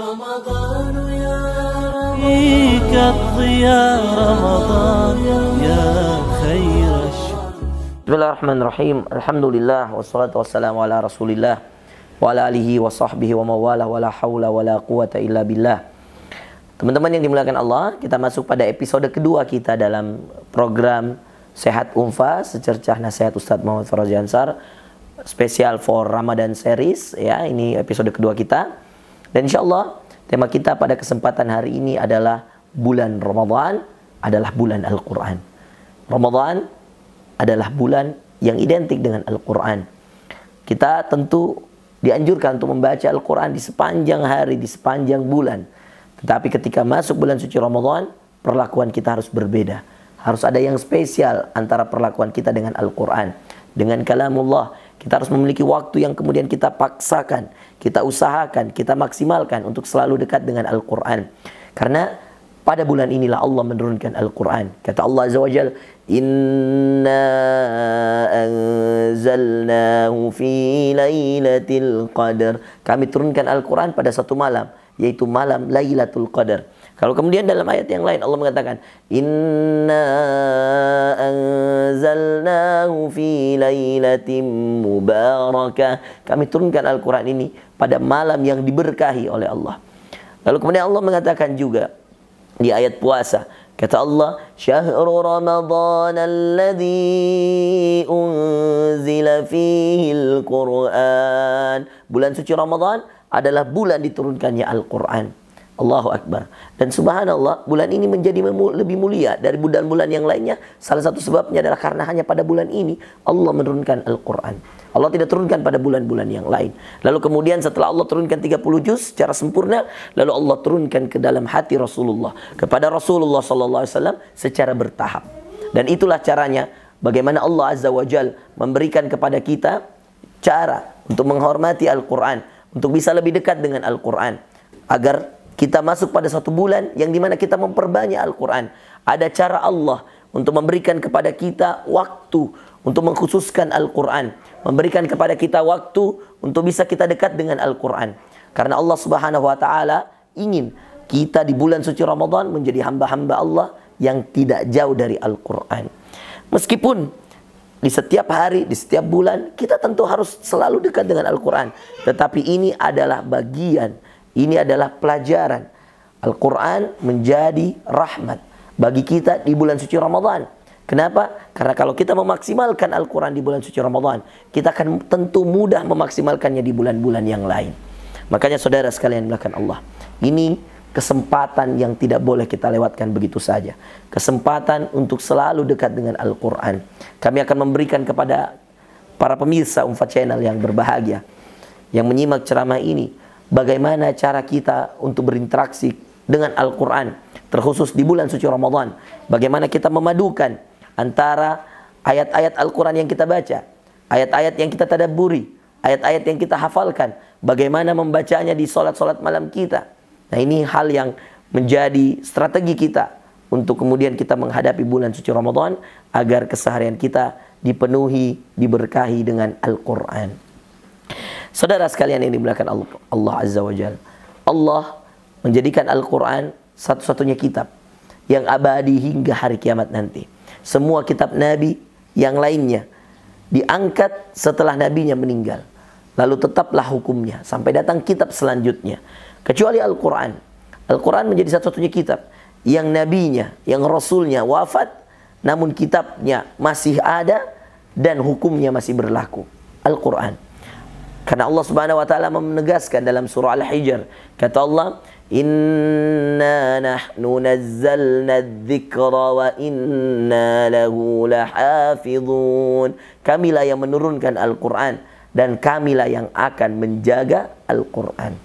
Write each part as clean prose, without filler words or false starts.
رمضان يا فيك الضياء رمضان يا خير الشهر. Bismillahirrahmanirrahim. Alhamdulillah wassalatu wassalamu ala Rasulillah wa ala alihi wa sahbihi wa mawala wa la haula wa la quwata illa billah. Teman-teman yang dimuliakan Allah, kita masuk pada episode kedua kita dalam program Sehat Unfa secercah nasihat Ustadz Muhammad Farazi Ansar, spesial for Ramadan series ya. Ini episode kedua kita. Dan insyaallah tema kita pada kesempatan hari ini adalah bulan Ramadan adalah bulan Al-Qur'an. Ramadan adalah bulan yang identik dengan Al-Quran. Kita tentu dianjurkan untuk membaca Al-Quran di sepanjang hari, di sepanjang bulan. Tetapi ketika masuk bulan suci Ramadan, perlakuan kita harus berbeda. Harus ada yang spesial antara perlakuan kita dengan Al-Quran, dengan kalamullah. Kita harus memiliki waktu yang kemudian kita paksakan, kita usahakan, kita maksimalkan untuk selalu dekat dengan Al-Quran. Karena pada bulan inilah Allah menurunkan Al-Quran. Kata Allah Azza wa Jalla, Inna anzalnahu fi lailatul qadar. Kami turunkan Al-Quran pada satu malam, yaitu malam Lailatul Qadar. Kalau kemudian dalam ayat yang lain Allah mengatakan, Inna anzalnahu fi lailatin mubarakah. Kami turunkan Al-Quran ini pada malam yang diberkahi oleh Allah. Lalu kemudian Allah mengatakan juga di ayat puasa, kata Allah, Syahrul Ramadan alladzi unzila fihi al-Qur'an. Bulan suci Ramadan adalah bulan diturunkannya Al-Quran. Allahu Akbar. Dan subhanallah, bulan ini menjadi lebih mulia dari bulan-bulan yang lainnya. Salah satu sebabnya adalah karena hanya pada bulan ini Allah menurunkan Al-Quran. Allah tidak turunkan pada bulan-bulan yang lain. Lalu kemudian setelah Allah turunkan 30 juz secara sempurna, lalu Allah turunkan ke dalam hati Rasulullah, kepada Rasulullah SAW secara bertahap. Dan itulah caranya bagaimana Allah Azza wa Jalla memberikan kepada kita cara untuk menghormati Al-Quran, untuk bisa lebih dekat dengan Al-Quran, agar kita masuk pada satu bulan yang dimana kita memperbanyak Al-Quran. Ada cara Allah untuk memberikan kepada kita waktu untuk mengkhususkan Al-Quran, memberikan kepada kita waktu untuk bisa kita dekat dengan Al-Quran. Karena Allah Subhanahu wa Ta'ala ingin kita di bulan suci Ramadan menjadi hamba-hamba Allah yang tidak jauh dari Al-Quran. Meskipun di setiap hari, di setiap bulan, kita tentu harus selalu dekat dengan Al-Quran. Tetapi ini adalah bagian, ini adalah pelajaran. Al-Quran menjadi rahmat bagi kita di bulan suci Ramadan. Kenapa? Karena kalau kita memaksimalkan Al-Quran di bulan suci Ramadan, kita akan tentu mudah memaksimalkannya di bulan-bulan yang lain. Makanya saudara sekalian dimuliakan Allah, ini kesempatan yang tidak boleh kita lewatkan begitu saja. Kesempatan untuk selalu dekat dengan Al-Quran. Kami akan memberikan kepada para pemirsa Unfa Channel yang berbahagia, yang menyimak ceramah ini, bagaimana cara kita untuk berinteraksi dengan Al-Quran, terkhusus di bulan suci Ramadan. Bagaimana kita memadukan antara ayat-ayat Al-Quran yang kita baca, ayat-ayat yang kita tadabburi, ayat-ayat yang kita hafalkan, bagaimana membacanya di solat-solat malam kita. Nah, ini hal yang menjadi strategi kita untuk kemudian kita menghadapi bulan suci Ramadan, agar keseharian kita dipenuhi, diberkahi dengan Al-Quran. Saudara sekalian yang dimuliakan Allah Azza wa Jalla, Allah menjadikan Al-Quran satu-satunya kitab yang abadi hingga hari kiamat nanti. Semua kitab Nabi yang lainnya diangkat setelah Nabinya meninggal, lalu tetaplah hukumnya sampai datang kitab selanjutnya, kecuali Al-Quran. Al-Quran menjadi satu-satunya kitab yang Nabinya, yang Rasulnya wafat, namun kitabnya masih ada dan hukumnya masih berlaku. Al-Quran. Karena Allah Subhanahu wa Ta'ala menegaskan dalam surah Al-Hijr, kata Allah, Inna nahnu nazzalna dzikra wa inna lahu lahafidhun. Kamilah yang menurunkan Al-Quran dan kamilah yang akan menjaga Al-Quran.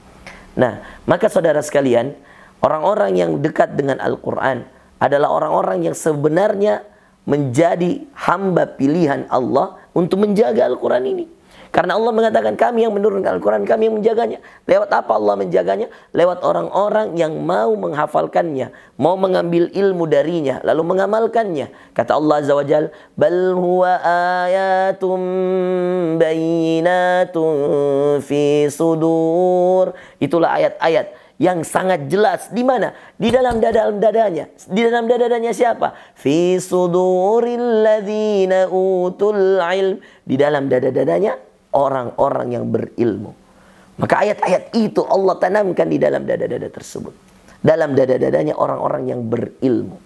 Nah, maka saudara sekalian, orang-orang yang dekat dengan Al-Quran adalah orang-orang yang sebenarnya menjadi hamba pilihan Allah untuk menjaga Al-Quran ini. Karena Allah mengatakan kami yang menurunkan Al-Quran, kami yang menjaganya. Lewat apa Allah menjaganya? Lewat orang-orang yang mau menghafalkannya, mau mengambil ilmu darinya, lalu mengamalkannya. Kata Allah Azza wa Jalla, Bal huwa ayatum bayinatun fi sudur. Itulah ayat-ayat yang sangat jelas. Di mana? Di dalam dadanya. Di dalam dadanya siapa? Fi suduril ladzina utul ilm. Di dalam dadanya orang-orang yang berilmu. Maka ayat-ayat itu Allah tanamkan di dalam dada-dada tersebut. Dalam dada-dadanya orang-orang yang berilmu.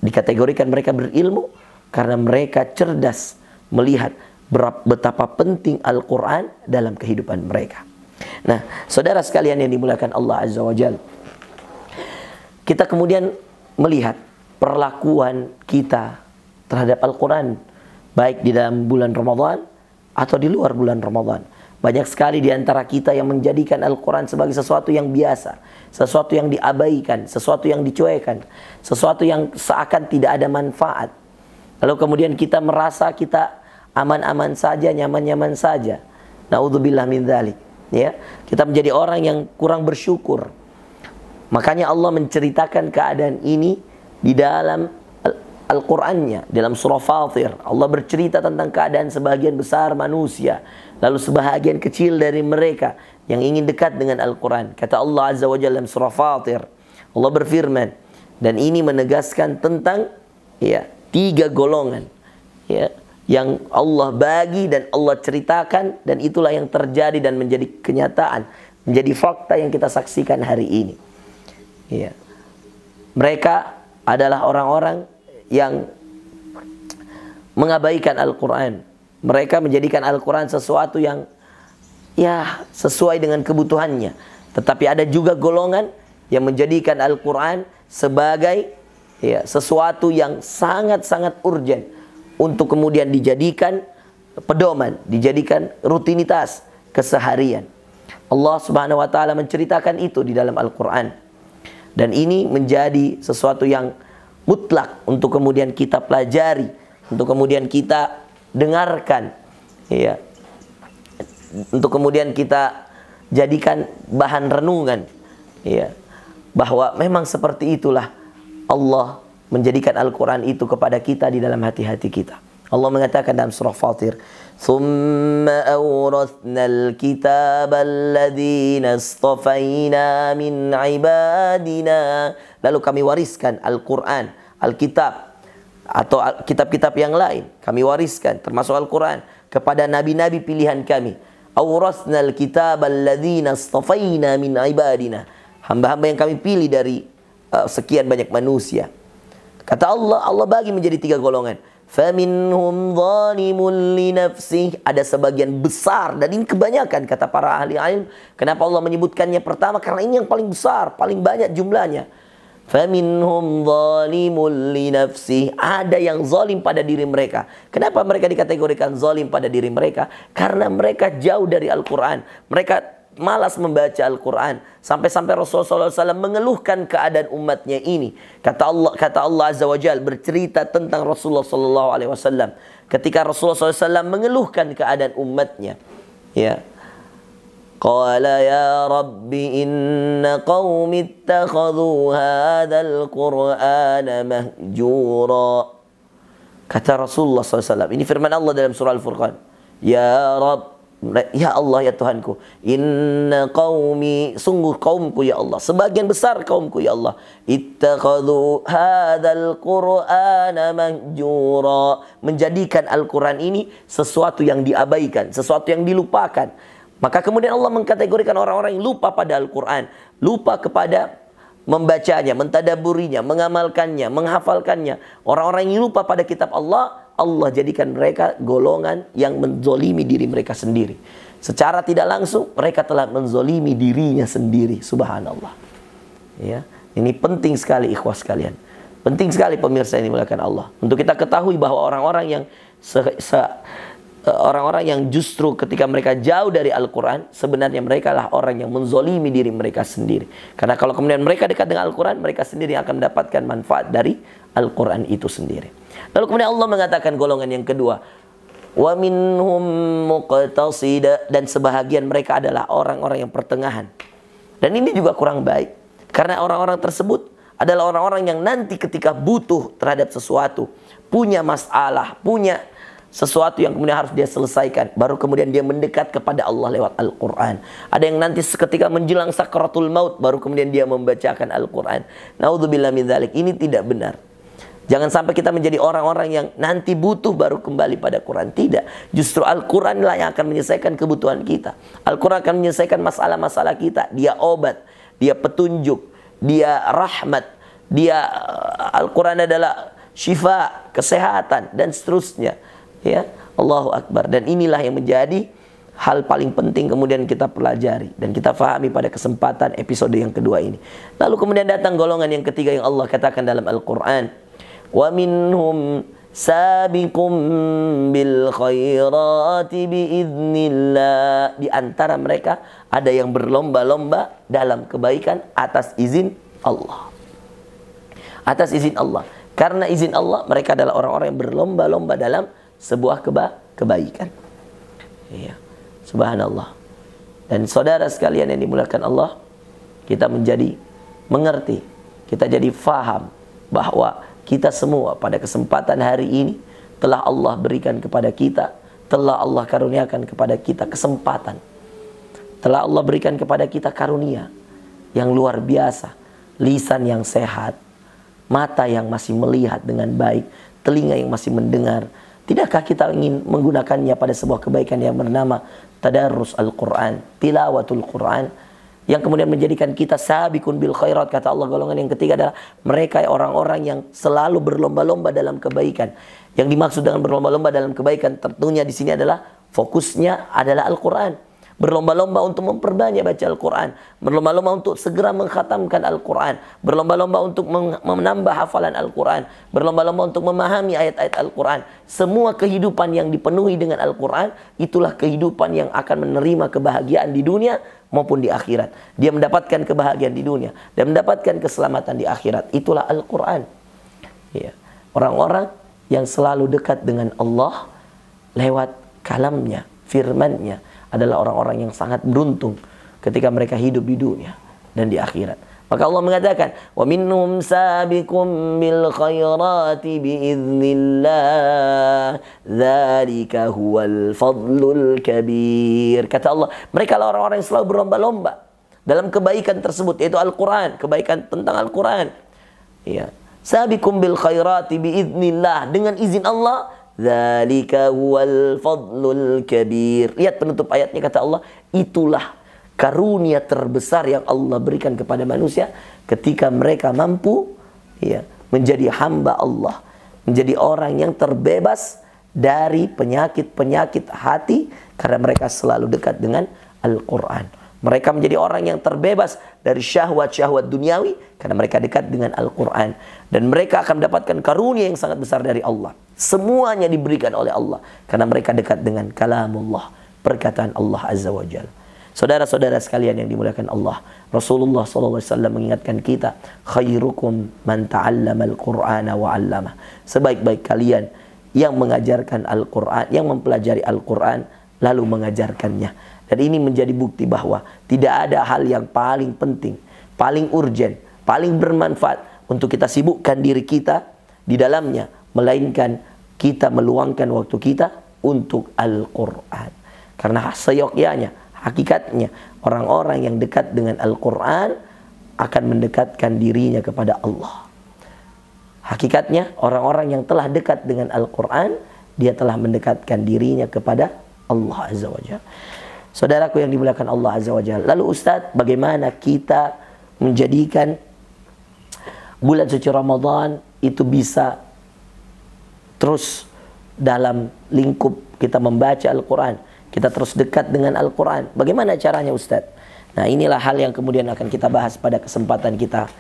Dikategorikan mereka berilmu karena mereka cerdas melihat betapa penting Al-Quran dalam kehidupan mereka. Nah, saudara sekalian yang dimuliakan Allah Azza wa Jalla, kita kemudian melihat perlakuan kita terhadap Al-Quran, baik di dalam bulan Ramadan atau di luar bulan Ramadan. Banyak sekali di antara kita yang menjadikan Al-Quran sebagai sesuatu yang biasa, sesuatu yang diabaikan, sesuatu yang dicuekan, sesuatu yang seakan tidak ada manfaat. Lalu kemudian kita merasa kita aman-aman saja, nyaman-nyaman saja. Na'udzubillah min dzalik. Ya, kita menjadi orang yang kurang bersyukur. Makanya Allah menceritakan keadaan ini di dalam Al-Qur'annya, dalam surah Fatir. Allah bercerita tentang keadaan sebagian besar manusia, lalu sebahagian kecil dari mereka yang ingin dekat dengan Al-Quran. Kata Allah Azza wa Jalla dalam surah Fatir, Allah berfirman, dan ini menegaskan tentang 3 golongan yang Allah bagi dan Allah ceritakan, dan itulah yang terjadi dan menjadi kenyataan, menjadi fakta yang kita saksikan hari ini. Mereka adalah orang-orang yang mengabaikan Al-Quran. Mereka menjadikan Al-Quran sesuatu yang sesuai dengan kebutuhannya. Tetapi ada juga golongan yang menjadikan Al-Quran sebagai sesuatu yang sangat-sangat urgent untuk kemudian dijadikan pedoman, dijadikan rutinitas keseharian. Allah Subhanahu wa taala menceritakan itu di dalam Al-Quran. Dan ini menjadi sesuatu yang mutlak untuk kemudian kita pelajari, untuk kemudian kita dengarkan, untuk kemudian kita jadikan bahan renungan, bahwa memang seperti itulah Allah menjadikan Al-Quran itu kepada kita di dalam hati-hati kita. Allah mengatakan dalam surah Fatir, "Tsumma awrathnal kitaba alladzina istafaina min ibadina." Lalu kami wariskan Al-Quran, Alkitab atau kitab-kitab yang lain, kami wariskan termasuk Al-Quran kepada nabi-nabi pilihan kami. Awrathnal kitaba alladzina istafaina min ibadina. Hamba-hamba yang kami pilih dari sekian banyak manusia. Kata Allah, Allah bagi menjadi 3 golongan. Faminhum zalimun li nafsih. Ada sebagian besar, dan ini kebanyakan kata para ahli ilmu. Kenapa Allah menyebutkannya pertama? Karena ini yang paling besar, paling banyak jumlahnya. Faminhum zalimun li nafsih. Ada yang zalim pada diri mereka. Kenapa mereka dikategorikan zalim pada diri mereka? Karena mereka jauh dari Al-Quran. Mereka malas membaca Al-Quran. Sampai-sampai Rasulullah SAW mengeluhkan keadaan umatnya ini. Kata Allah Azza wa Jalla bercerita tentang Rasulullah SAW. Ketika Rasulullah SAW mengeluhkan keadaan umatnya. Qala ya Rabbi inna qawmi ittakhadhu hadzal Qur'ana mahjura. Kata Rasulullah SAW. Ini firman Allah dalam surah Al-Furqan. Ya Rabb, ya Allah, ya Tuhanku, inna qaumi, sungguh kaumku ya Allah, sebagian besar kaumku ya Allah, ittakhadhu hadzal Qur'ana mahjura, menjadikan Al-Quran ini sesuatu yang diabaikan, sesuatu yang dilupakan. Maka kemudian Allah mengkategorikan orang-orang yang lupa pada Al-Quran, lupa kepada membacanya, mentadaburinya, mengamalkannya, menghafalkannya. Orang-orang yang lupa pada kitab Allah, Allah jadikan mereka golongan yang menzolimi diri mereka sendiri. Secara tidak langsung mereka telah menzolimi dirinya sendiri. Subhanallah. Ini penting sekali ikhwah sekalian. Penting sekali pemirsa yang dimuliakan Allah. Untuk kita ketahui bahwa orang-orang yang orang-orang yang justru ketika mereka jauh dari Al-Quran, sebenarnya mereka lah orang yang menzolimi diri mereka sendiri. Karena kalau kemudian mereka dekat dengan Al-Quran, mereka sendiri akan mendapatkan manfaat dari Al-Quran itu sendiri. Lalu kemudian Allah mengatakan golongan yang kedua, wa minhum muqtasida, dan sebahagian mereka adalah orang-orang yang pertengahan. Dan ini juga kurang baik, karena orang-orang tersebut adalah orang-orang yang nanti ketika butuh terhadap sesuatu, punya masalah, punya sesuatu yang kemudian harus dia selesaikan, baru kemudian dia mendekat kepada Allah lewat Al-Quran. Ada yang nanti seketika menjelang sakaratul maut, baru kemudian dia membacakan Al-Quran. Naudzubillah min dzalik. Ini tidak benar. Jangan sampai kita menjadi orang-orang yang nanti butuh baru kembali pada Quran. Tidak. Justru Al-Quran lah yang akan menyelesaikan kebutuhan kita. Al-Quran akan menyelesaikan masalah-masalah kita. Dia obat, dia petunjuk, dia rahmat, dia Al-Quran adalah syifa, kesehatan, dan seterusnya. Ya, Allahu Akbar. Dan inilah yang menjadi hal paling penting kemudian kita pelajari dan kita fahami pada kesempatan episode yang kedua ini. Lalu kemudian datang golongan yang ketiga yang Allah katakan dalam Al-Quran, wa minhum sabiqum bil khairati biiznillah. Di antara mereka ada yang berlomba-lomba dalam kebaikan atas izin Allah. Atas izin Allah. Karena izin Allah, mereka adalah orang-orang yang berlomba-lomba dalam sebuah kebaikan. Ya, subhanallah. Dan saudara sekalian yang dimuliakan Allah, kita menjadi mengerti, kita jadi faham bahwa kita semua pada kesempatan hari ini telah Allah berikan kepada kita, telah Allah karuniakan kepada kita kesempatan, telah Allah berikan kepada kita karunia yang luar biasa, lisan yang sehat, mata yang masih melihat dengan baik, telinga yang masih mendengar. Tidakkah kita ingin menggunakannya pada sebuah kebaikan yang bernama tadarus Al-Quran, tilawatul Quran, yang kemudian menjadikan kita sabiqun bil khairat. Kata Allah, golongan yang ketiga adalah mereka orang-orang yang selalu berlomba-lomba dalam kebaikan. Yang dimaksud dengan berlomba-lomba dalam kebaikan tentunya di sini adalah fokusnya adalah Al-Quran. Berlomba-lomba untuk memperbanyak baca Al-Quran, berlomba-lomba untuk segera mengkhatamkan Al-Quran, berlomba-lomba untuk menambah hafalan Al-Quran, berlomba-lomba untuk memahami ayat-ayat Al-Quran. Semua kehidupan yang dipenuhi dengan Al-Quran, itulah kehidupan yang akan menerima kebahagiaan di dunia maupun di akhirat. Dia mendapatkan kebahagiaan di dunia dan mendapatkan keselamatan di akhirat. Itulah Al-Quran. Ya. Orang-orang yang selalu dekat dengan Allah lewat kalamnya, firmannya, adalah orang-orang yang sangat beruntung ketika mereka hidup di dunia dan di akhirat. Maka Allah mengatakan, wa minhum sabiqum bil khairati biiznillah, dzalika huwal fadlul kabir. Kata Allah, mereka adalah orang-orang yang selalu berlomba-lomba dalam kebaikan tersebut, yaitu Al-Quran, kebaikan tentang Al-Quran. Ya, sabiqum bil khairati biiznillah, dengan izin Allah. Dzalika huwal fadlul kabir. Lihat penutup ayatnya, kata Allah, itulah karunia terbesar yang Allah berikan kepada manusia ketika mereka mampu ya, menjadi hamba Allah, menjadi orang yang terbebas dari penyakit-penyakit hati karena mereka selalu dekat dengan Al-Quran. Mereka menjadi orang yang terbebas dari syahwat-syahwat duniawi karena mereka dekat dengan Al-Quran. Dan mereka akan mendapatkan karunia yang sangat besar dari Allah. Semuanya diberikan oleh Allah karena mereka dekat dengan kalamullah, perkataan Allah Azza wa Jalla. Saudara-saudara sekalian yang dimuliakan Allah, Rasulullah SAW mengingatkan kita, khairukum man ta'allama al-Qur'ana wa 'allama. Sebaik-baik kalian yang mengajarkan Al-Quran, yang mempelajari Al-Quran lalu mengajarkannya. Dan ini menjadi bukti bahwa tidak ada hal yang paling penting, paling urgen, paling bermanfaat untuk kita sibukkan diri kita di dalamnya, melainkan kita meluangkan waktu kita untuk Al-Quran. Karena seyogyanya, hakikatnya, orang-orang yang dekat dengan Al-Quran akan mendekatkan dirinya kepada Allah. Hakikatnya, orang-orang yang telah dekat dengan Al-Quran, dia telah mendekatkan dirinya kepada Allah Azza wa Jalla. Saudaraku yang dimuliakan Allah Azza wa Jalla. Lalu Ustadz, bagaimana kita menjadikan bulan suci Ramadan itu bisa terus dalam lingkup kita membaca Al-Quran, kita terus dekat dengan Al-Quran? Bagaimana caranya Ustadz? Nah, inilah hal yang kemudian akan kita bahas pada kesempatan kita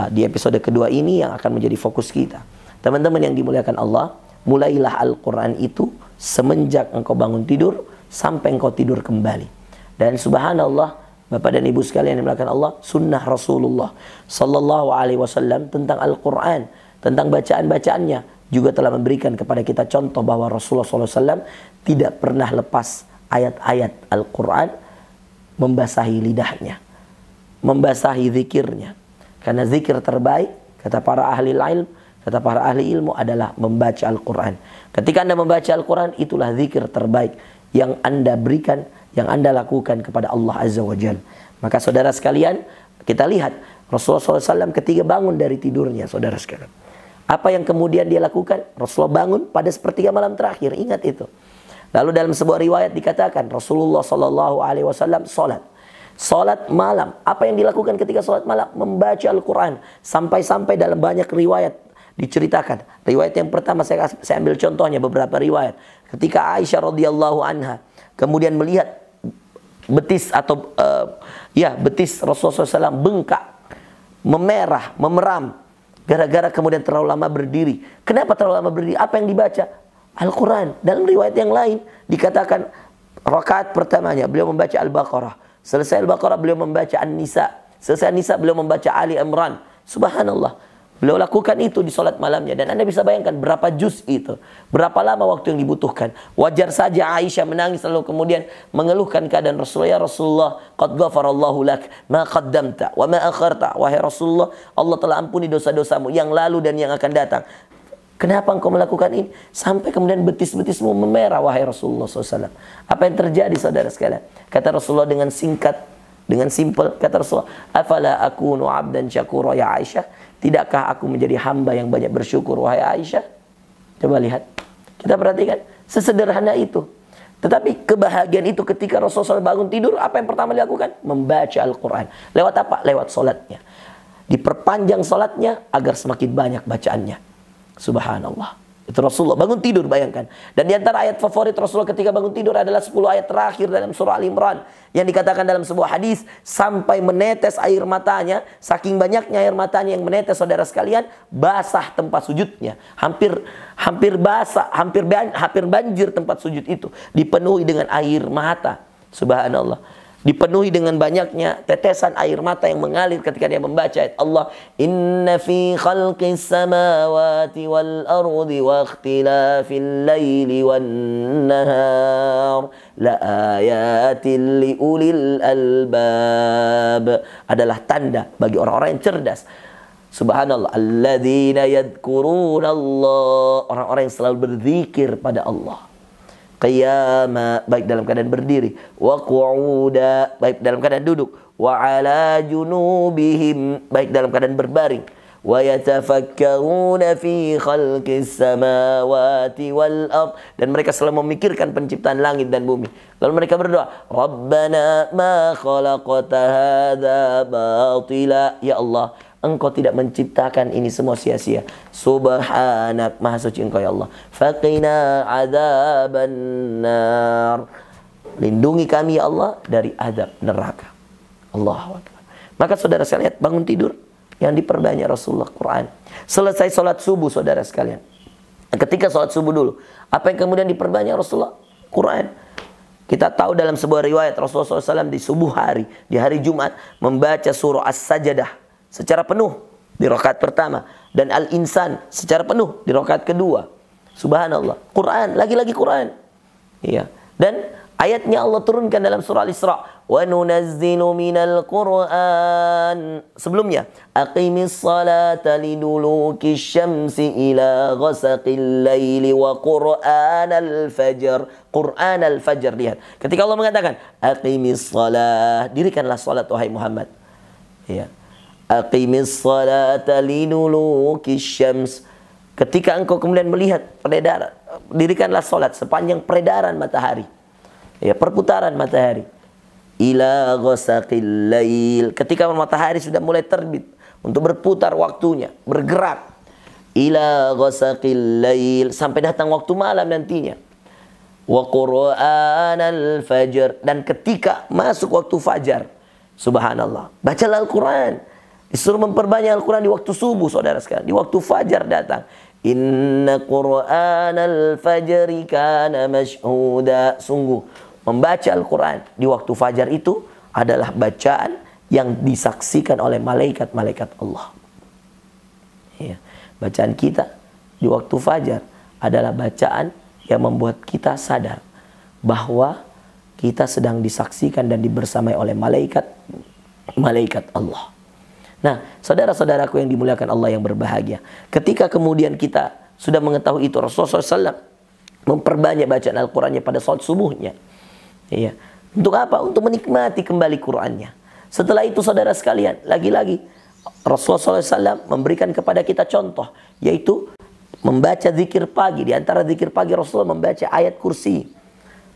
di episode kedua ini yang akan menjadi fokus kita. Teman-teman yang dimuliakan Allah, mulailah Al-Quran itu semenjak engkau bangun tidur sampai engkau tidur kembali. Dan subhanallah, Bapak dan Ibu sekalian yang dimuliakan Allah, sunnah Rasulullah sallallahu alaihi wasallam tentang Al-Quran, tentang bacaan-bacaannya juga telah memberikan kepada kita contoh bahwa Rasulullah sallallahu alaihi wasallam tidak pernah lepas ayat-ayat Al-Quran membasahi lidahnya, membasahi zikirnya. Karena zikir terbaik, kata para ahli ilmu, kata para ahli ilmu, adalah membaca Al-Quran. Ketika Anda membaca Al-Quran, itulah zikir terbaik yang Anda berikan, yang Anda lakukan kepada Allah Azza wa Jalla. Maka saudara sekalian, kita lihat Rasulullah SAW ketika bangun dari tidurnya, saudara sekalian, apa yang kemudian dia lakukan? Rasulullah bangun pada sepertiga malam terakhir, ingat itu. Lalu dalam sebuah riwayat dikatakan Rasulullah SAW salat malam. Apa yang dilakukan ketika salat malam? Membaca Al-Quran. Sampai-sampai dalam banyak riwayat diceritakan. Riwayat yang pertama saya ambil contohnya beberapa riwayat. Ketika Aisyah radhiyallahu anha kemudian melihat betis atau betis Rasulullah SAW bengkak, memerah, memeram, gara-gara kemudian terlalu lama berdiri. Kenapa terlalu lama berdiri? Apa yang dibaca? Al-Quran. Dalam riwayat yang lain dikatakan rakaat pertamanya beliau membaca Al-Baqarah. Selesai Al-Baqarah beliau membaca An-Nisa. Selesai An-Nisa beliau membaca Ali Imran. Subhanallah. Beliau lakukan itu di solat malamnya. Dan Anda bisa bayangkan berapa juz itu. Berapa lama waktu yang dibutuhkan. Wajar saja Aisyah menangis lalu kemudian mengeluhkan keadaan Rasulullah. Ya Rasulullah, qad ghafarallahu lak ma qaddamta wa ma akharta. Wahai Rasulullah, Allah telah ampuni dosa-dosamu yang lalu dan yang akan datang. Kenapa engkau melakukan ini? Sampai kemudian betis-betismu memerah, wahai Rasulullah SAW. Apa yang terjadi, saudara sekalian? Kata Rasulullah dengan singkat, dengan simpel, kata Rasulullah, afala akunu abdan syakura ya Aisyah? Tidakkah aku menjadi hamba yang banyak bersyukur, wahai Aisyah? Coba lihat. Kita perhatikan, sesederhana itu. Tetapi kebahagiaan itu ketika Rasulullah SAW bangun tidur, apa yang pertama dilakukan? Membaca Al-Quran. Lewat apa? Lewat solatnya. Diperpanjang solatnya agar semakin banyak bacaannya. Subhanallah. Itu Rasulullah bangun tidur, bayangkan. Dan di antara ayat favorit Rasulullah ketika bangun tidur adalah 10 ayat terakhir dalam surah Al-Imran. Yang dikatakan dalam sebuah hadis, sampai menetes air matanya, saking banyaknya air matanya yang menetes, saudara sekalian, basah tempat sujudnya. Hampir basah, hampir banjir tempat sujud itu. Dipenuhi dengan air mata. Subhanallah. Dipenuhi dengan banyaknya tetesan air mata yang mengalir ketika dia membaca ayat Allah, inna fi khalqis samawati wal ardi wa ikhtilafil laili wan nahar la ayatin li ulil albab. Adalah tanda bagi orang-orang yang cerdas. Subhanallah, alladzina yadhkuruna Allah, orang-orang yang selalu berzikir pada Allah. Qiyama, baik dalam keadaan berdiri, wa qu'uda, baik dalam keadaan duduk, wa ala junubihim, baik dalam keadaan berbaring, wa yatafakkaruna fi khalqis samawati wal ard, dan mereka selalu memikirkan penciptaan langit dan bumi. Lalu mereka berdoa, Rabbana ma khalaqta hadza batila, ya Allah, Engkau tidak menciptakan ini semua sia-sia. Subhanak, maha suci Engkau ya Allah. Faqina adzabannar. Lindungi kami ya Allah dari azab neraka. Allahu Akbar. Maka saudara sekalian, bangun tidur yang diperbanyak Rasulullah Quran. Selesai sholat subuh, saudara sekalian. Ketika sholat subuh dulu, apa yang kemudian diperbanyak Rasulullah? Quran. Kita tahu dalam sebuah riwayat Rasulullah SAW di subuh hari, di hari Jumat, membaca surah As-Sajdah secara penuh di rakaat pertama, dan Al-Insan secara penuh di rakaat kedua. Subhanallah. Quran, lagi-lagi Quran. Iya. Dan ayatnya Allah turunkan dalam surah Al-Isra, wa nunazzilu minal Qur'an. Sebelumnya, aqimis salata liduluki syamsi ila ghasaqil laili wa Qur'anal fajr. Qur'anal fajr, lihat. Ketika Allah mengatakan aqimis salat, dirikanlah salat wahai Muhammad. Iya. Aqimis salata liduluki syams. Ketika engkau kemudian melihat peredaran, dirikanlah salat sepanjang peredaran matahari. Ya, perputaran matahari. Ila ghasaqil lail. Ketika matahari sudah mulai terbit untuk berputar waktunya, bergerak. Ila ghasaqil lail, sampai datang waktu malam nantinya. Wa Qur'anal fajr, dan ketika masuk waktu fajar. Subhanallah. Bacalah Al-Quran. Disuruh memperbanyak Al-Quran di waktu subuh, saudara sekalian. Di waktu fajar datang. Inna Qur'anal fajri kana mashhuda. Sungguh, membaca Al-Quran di waktu fajar itu adalah bacaan yang disaksikan oleh malaikat-malaikat Allah. Ya. Bacaan kita di waktu fajar adalah bacaan yang membuat kita sadar bahwa kita sedang disaksikan dan dibersamai oleh malaikat-malaikat Allah. Nah, saudara-saudaraku yang dimuliakan Allah yang berbahagia, ketika kemudian kita sudah mengetahui itu, Rasulullah SAW memperbanyak bacaan Al-Qurannya pada salat subuhnya. Iya. Untuk apa? Untuk menikmati kembali Qurannya. Setelah itu saudara sekalian, lagi-lagi Rasulullah SAW memberikan kepada kita contoh, yaitu membaca zikir pagi. Di antara zikir pagi Rasulullah membaca ayat kursi.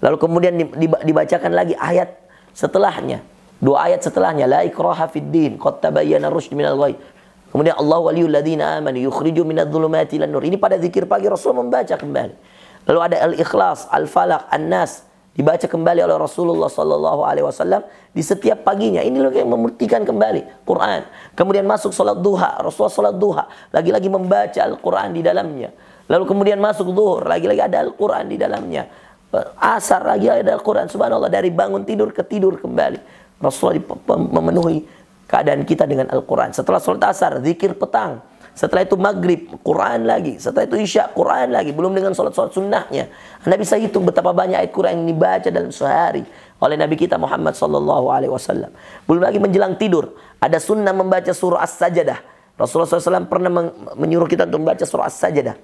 Lalu kemudian dibacakan lagi ayat setelahnya. 2 ayat setelahnya, la ikraha fid din, qad tabayyana rusyd minal ghayy. Kemudian Allah waliyul ladzina amanu yukhriju minadh dhulumati ilan nur. Ini pada zikir pagi Rasulullah membaca kembali. Lalu ada Al-Ikhlas, Al-Falaq, An-Nas dibaca kembali oleh Rasulullah sallallahu alaihi wasallam di setiap paginya. Ini loh yang memurtikan kembali Quran. Kemudian masuk salat duha, Rasulullah salat duha, lagi-lagi membaca Al-Quran di dalamnya. Lalu kemudian masuk zuhur, lagi-lagi ada Al-Quran di dalamnya. Asar lagi ada Al-Quran. Subhanallah, dari bangun tidur ke tidur kembali Rasulullah memenuhi keadaan kita dengan Al-Quran. Setelah sholat asar, zikir petang. Setelah itu maghrib, Quran lagi. Setelah itu isya, Quran lagi. Belum dengan sholat-sholat sunnahnya. Anda bisa hitung betapa banyak ayat Quran yang dibaca dalam sehari oleh Nabi kita Muhammad SAW. Belum lagi menjelang tidur, ada sunnah membaca surah As-Sajdah. Rasulullah SAW pernah menyuruh kita untuk membaca surah As-Sajdah.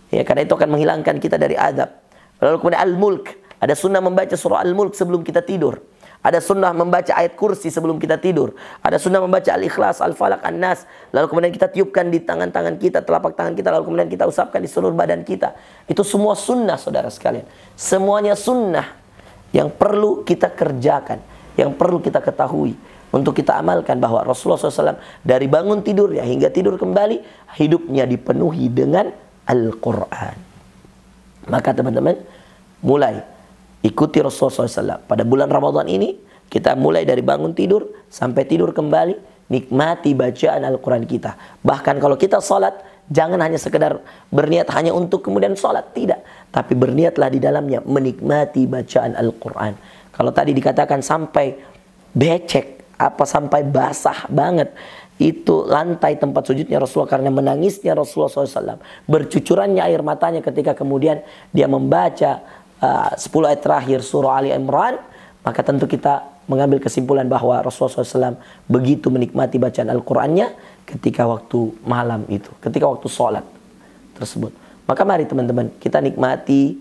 Ya, karena itu akan menghilangkan kita dari adab. Lalu kemudian Al-Mulk. Ada sunnah membaca surah Al-Mulk sebelum kita tidur. Ada sunnah membaca ayat kursi sebelum kita tidur. Ada sunnah membaca Al-Ikhlas, Al-Falaq, An-Nas. Lalu kemudian kita tiupkan di tangan-tangan kita, telapak tangan kita. Lalu kemudian kita usapkan di seluruh badan kita. Itu semua sunnah, saudara sekalian. Semuanya sunnah yang perlu kita kerjakan, yang perlu kita ketahui. Untuk kita amalkan bahwa Rasulullah SAW dari bangun tidurnya hingga tidur kembali, hidupnya dipenuhi dengan Al-Quran. Maka teman-teman, mulai ikuti Rasulullah SAW. Pada bulan Ramadan ini, kita mulai dari bangun tidur sampai tidur kembali, nikmati bacaan Al-Quran kita. Bahkan kalau kita sholat, jangan hanya sekedar berniat hanya untuk kemudian sholat. Tidak. Tapi berniatlah di dalamnya menikmati bacaan Al-Quran. Kalau tadi dikatakan sampai becek, sampai basah banget, itu lantai tempat sujudnya Rasulullah karena menangisnya Rasulullah SAW. Bercucurannya air matanya ketika kemudian dia membaca 10 ayat terakhir surah Ali Imran, maka tentu kita mengambil kesimpulan bahwa Rasulullah SAW begitu menikmati bacaan Al-Qurannya ketika waktu malam itu, ketika waktu sholat tersebut. Maka mari teman-teman, kita nikmati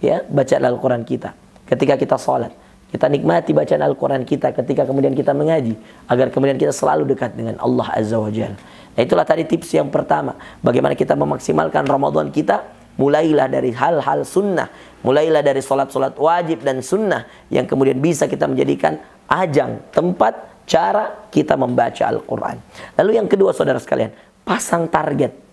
ya bacaan Al-Quran kita ketika kita sholat. Kita nikmati bacaan Al-Quran kita ketika kemudian kita mengaji, agar kemudian kita selalu dekat dengan Allah Azza wa Jalla. Nah, itulah tadi tips yang pertama, bagaimana kita memaksimalkan Ramadan kita. Mulailah dari hal-hal sunnah, mulailah dari sholat-sholat wajib dan sunnah yang kemudian bisa kita menjadikan ajang, tempat, cara kita membaca Al-Quran. Lalu yang kedua saudara sekalian, pasang target.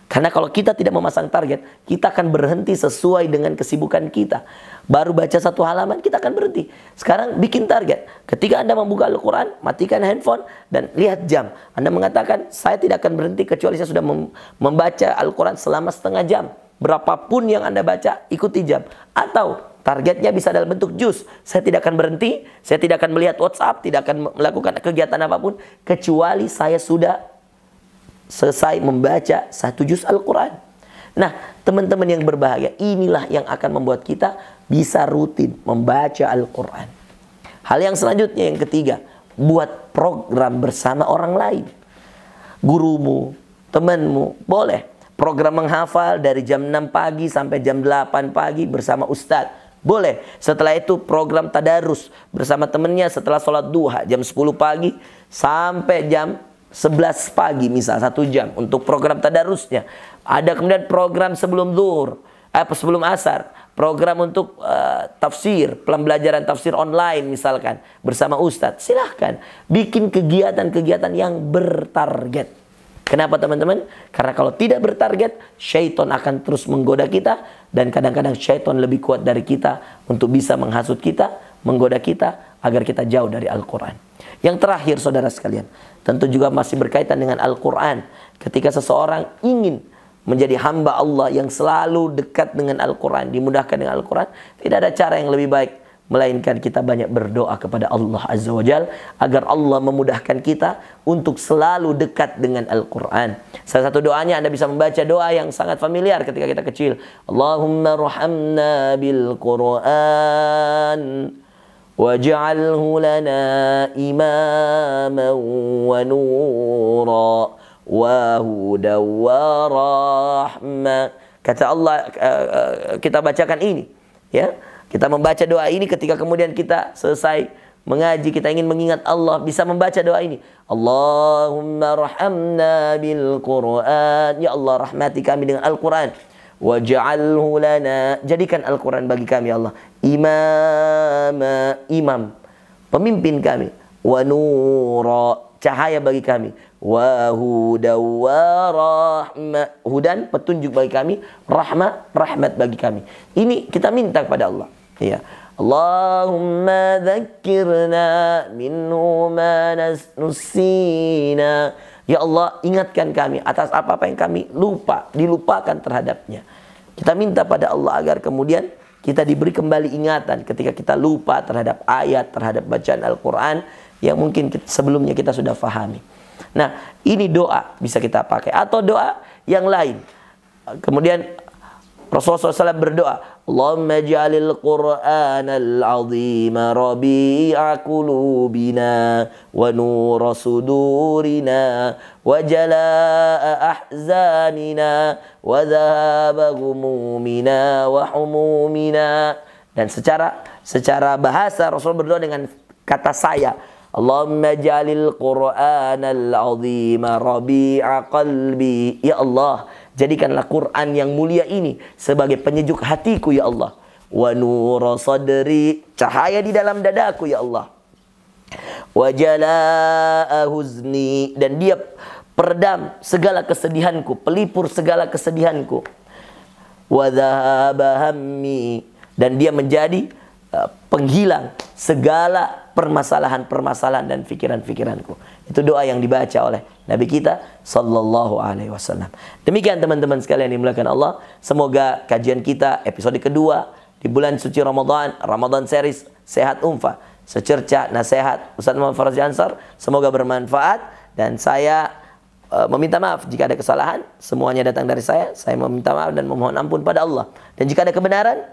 Karena kalau kita tidak memasang target, kita akan berhenti sesuai dengan kesibukan kita. Baru baca 1 halaman, kita akan berhenti. Sekarang bikin target. Ketika Anda membuka Al-Quran, matikan handphone dan lihat jam. Anda mengatakan, saya tidak akan berhenti kecuali saya sudah membaca Al-Quran selama setengah jam. Berapapun yang Anda baca, ikuti jam. Atau targetnya bisa dalam bentuk juz. Saya tidak akan berhenti, saya tidak akan melihat WhatsApp, tidak akan melakukan kegiatan apapun, kecuali saya sudah selesai membaca 1 juz Al-Quran. Nah, teman-teman yang berbahagia, inilah yang akan membuat kita bisa rutin membaca Al-Quran. Hal yang selanjutnya, yang ketiga, buat program bersama orang lain. Gurumu, temanmu, boleh. Program menghafal dari jam 6 pagi sampai jam 8 pagi bersama ustadz. Boleh. Setelah itu program tadarus bersama temannya setelah sholat duha. Jam 10 pagi sampai jam 11 pagi misal 1 jam untuk program tadarusnya. Ada kemudian program sebelum zuhur, sebelum asar. Program untuk tafsir, pembelajaran tafsir online misalkan bersama ustadz. Silahkan bikin kegiatan-kegiatan yang bertarget. Kenapa teman-teman? Karena kalau tidak bertarget, syaitan akan terus menggoda kita. Dan kadang-kadang syaitan lebih kuat dari kita untuk bisa menghasut kita, menggoda kita, agar kita jauh dari Al-Quran. Yang terakhir saudara sekalian, tentu juga masih berkaitan dengan Al-Quran. Ketika seseorang ingin menjadi hamba Allah yang selalu dekat dengan Al-Quran, dimudahkan dengan Al-Quran, tidak ada cara yang lebih baik melainkan kita banyak berdoa kepada Allah Azza wa Jalla agar Allah memudahkan kita untuk selalu dekat dengan Al-Quran. Salah satu doanya Anda bisa membaca doa yang sangat familiar ketika kita kecil. Allahumma rahamna bil Quran waj'alhu lana imaman wa nura wa hudan wa rahmah. Kata Allah, kita bacakan ini, ya. Kita membaca doa ini ketika kemudian kita selesai mengaji, kita ingin mengingat Allah, bisa membaca doa ini. Allahumma rahamna bil Qur'an. Ya Allah, rahmati kami dengan Al-Quran. Waj'alhu lana, jadikan Al-Quran bagi kami ya Allah imam, pemimpin kami. Wa nura, cahaya bagi kami. Wa hudan wa rahmah, hudan, petunjuk bagi kami. Rahmah, rahmat bagi kami. Ini kita minta kepada Allah. Ya. Allahumma dzakkirna minhu ma nusina. Ya Allah, ingatkan kami atas apa-apa yang kami dilupakan terhadapnya. Kita minta pada Allah agar kemudian kita diberi kembali ingatan ketika kita lupa terhadap ayat, terhadap bacaan Al-Quran yang mungkin sebelumnya kita sudah fahami. Nah, ini doa bisa kita pakai. Atau doa yang lain. Kemudian Rasulullah SAW berdoa, Allahumma ja'alil Qur'anal azima rabi'a qulubina wa nura sudurina wa jala'a ahzanina wa dhahaba ghumumina wa humumina. Dan secara bahasa Rasul berdoa dengan kata saya, Allahumma ja'alil Qur'anal azima rabi'a qalbi. Ya Allah, jadikanlah Quran yang mulia ini sebagai penyejuk hatiku ya Allah. Wa nura sadri, cahaya di dalam dadaku ya Allah. Wa jalaa huzni, dan dia peredam segala kesedihanku, pelipur segala kesedihanku. Wa dhahaba hammi, dan dia menjadi penghilang segala permasalahan-permasalahan dan pikiran-pikiranku. Itu doa yang dibaca oleh Nabi kita sallallahu alaihi wasallam. Demikian teman-teman sekalian yang dimuliakan Allah, semoga kajian kita episode kedua di bulan suci Ramadan series Sehat Unfa, secerca nasihat Ustaz Muhammad Farazi Ansar, semoga bermanfaat. Dan saya meminta maaf jika ada kesalahan, semuanya datang dari saya meminta maaf dan memohon ampun pada Allah. Dan jika ada kebenaran,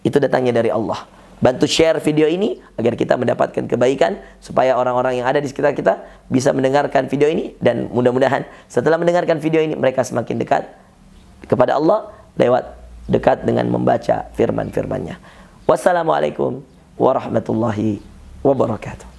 itu datangnya dari Allah. Bantu share video ini agar kita mendapatkan kebaikan, supaya orang-orang yang ada di sekitar kita bisa mendengarkan video ini, dan mudah-mudahan setelah mendengarkan video ini mereka semakin dekat kepada Allah lewat dekat dengan membaca firman-firman-Nya. Wassalamualaikum warahmatullahi wabarakatuh.